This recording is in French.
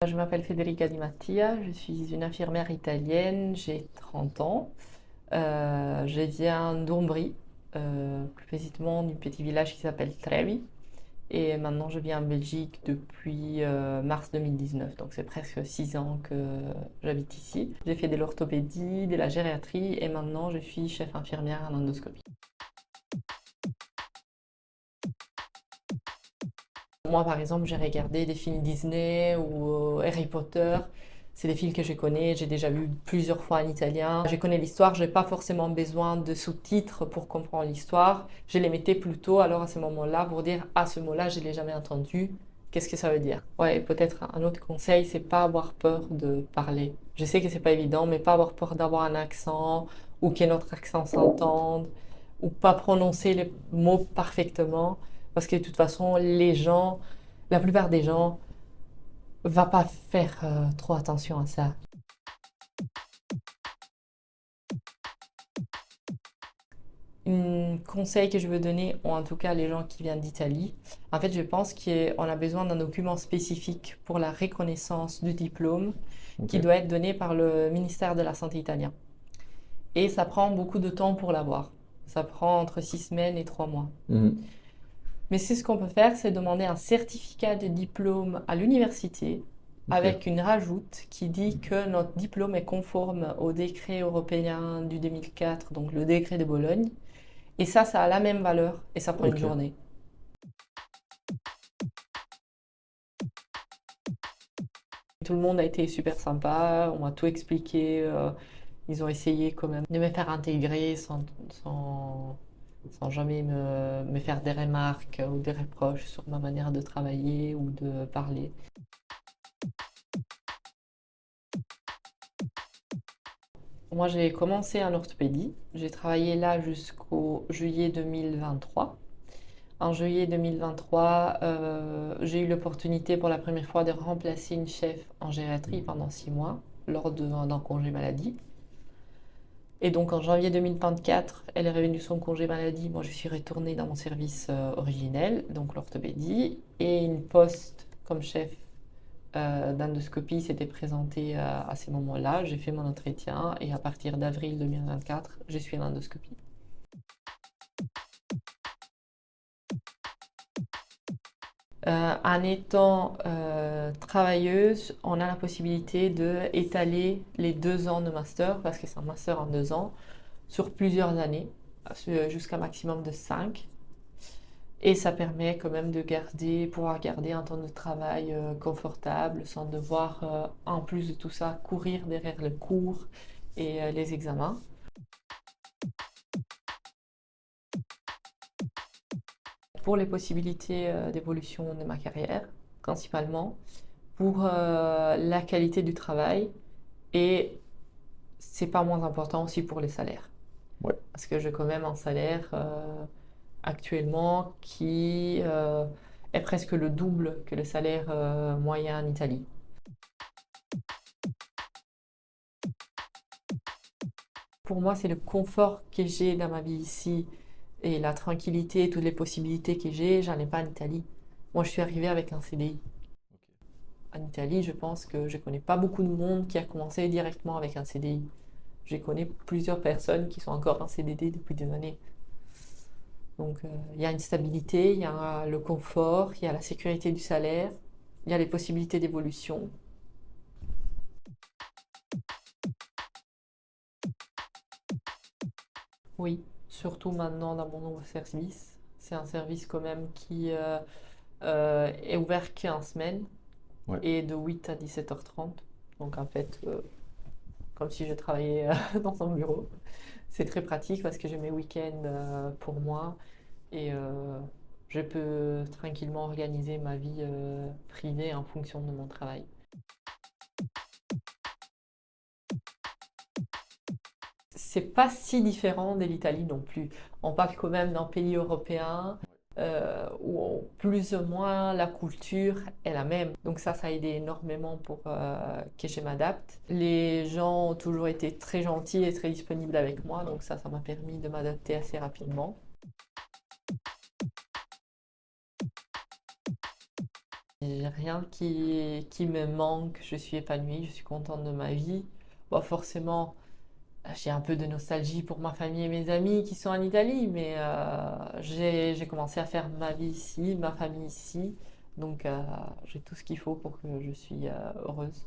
Je m'appelle Federica Di Mattia, je suis une infirmière italienne, j'ai 30 ans. Je viens d'Ombrie, plus précisément du petit village qui s'appelle Trevi. Et maintenant, je vis en Belgique depuis mars 2019, donc c'est presque 6 ans que j'habite ici. J'ai fait de l'orthopédie, de la gériatrie et maintenant je suis chef infirmière en endoscopie. Moi, par exemple, j'ai regardé des films Disney ou Harry Potter. C'est des films que je connais, j'ai déjà vu plusieurs fois en italien. Je connais l'histoire, je n'ai pas forcément besoin de sous-titres pour comprendre l'histoire. Je les mettais plutôt alors à ce moment-là pour dire ah, ce mot-là, je ne l'ai jamais entendu. Qu'est-ce que ça veut dire? Ouais, et peut-être un autre conseil, c'est pas avoir peur de parler. Je sais que c'est pas évident, mais pas avoir peur d'avoir un accent ou que notre accent s'entende ou pas prononcer les mots parfaitement. Parce que de toute façon, la plupart des gens, va pas faire trop attention à ça. Un conseil que je veux donner, ou en tout cas les gens qui viennent d'Italie, en fait, je pense qu'on a besoin d'un document spécifique pour la reconnaissance du diplôme Ok. qui doit être donné par le ministère de la Santé italien. Et ça prend beaucoup de temps pour l'avoir. Ça prend entre 6 semaines et 3 mois. Mhm. Mais c'est ce qu'on peut faire, c'est demander un certificat de diplôme à l'université Ok. avec une rajoute qui dit que notre diplôme est conforme au décret européen du 2004, donc le décret de Bologne. Et ça a la même valeur et ça prend une Ok. journée. Tout le monde a été super sympa, on m'a tout expliqué. Ils ont essayé quand même de me faire intégrer sans jamais me faire des remarques ou des reproches sur ma manière de travailler ou de parler. Moi, j'ai commencé en orthopédie. J'ai travaillé là jusqu'au juillet 2023. En juillet 2023, j'ai eu l'opportunité pour la première fois de remplacer une chef en gériatrie pendant 6 mois lors d'un congé maladie. Et donc en janvier 2024, elle est revenue de son congé maladie. Moi, je suis retournée dans mon service originel, donc l'orthopédie. Et une poste comme chef d'endoscopie s'était présentée à ces moments-là. J'ai fait mon entretien et à partir d'avril 2024, je suis en endoscopie. En étant travailleuse, on a la possibilité d'étaler les 2 ans de master, parce que c'est un master en 2 ans, sur plusieurs années, jusqu'à un maximum de 5. Et ça permet quand même pouvoir garder un temps de travail confortable sans devoir, en plus de tout ça, courir derrière le cours et les examens. Pour les possibilités d'évolution de ma carrière, principalement, pour la qualité du travail et c'est pas moins important aussi pour les salaires. Ouais. Parce que j'ai quand même un salaire actuellement qui est presque le double que le salaire moyen en Italie. Pour moi, c'est le confort que j'ai dans ma vie ici et la tranquillité, toutes les possibilités que j'ai, j'en ai pas en Italie. Moi, je suis arrivée avec un CDI. En Italie, je pense que je connais pas beaucoup de monde qui a commencé directement avec un CDI. Je connais plusieurs personnes qui sont encore en CDD depuis des années. Donc, il y a une stabilité, il y a le confort, il y a la sécurité du salaire, il y a les possibilités d'évolution. Oui, surtout maintenant dans mon nouveau service. C'est un service quand même qui est ouvert qu'en semaine Ouais. et de 8 à 17h30. Donc en fait, comme si je travaillais dans un bureau. C'est très pratique parce que j'ai mes week-ends pour moi et je peux tranquillement organiser ma vie privée en fonction de mon travail. C'est pas si différent de l'Italie non plus. On parle quand même d'un pays européen où plus ou moins la culture est la même. Donc ça a aidé énormément pour que je m'adapte. Les gens ont toujours été très gentils et très disponibles avec moi, donc ça m'a permis de m'adapter assez rapidement. J'ai rien qui me manque, je suis épanouie, je suis contente de ma vie. Bon, forcément, j'ai un peu de nostalgie pour ma famille et mes amis qui sont en Italie, mais j'ai commencé à faire ma vie ici, ma famille ici, donc j'ai tout ce qu'il faut pour que je suis heureuse.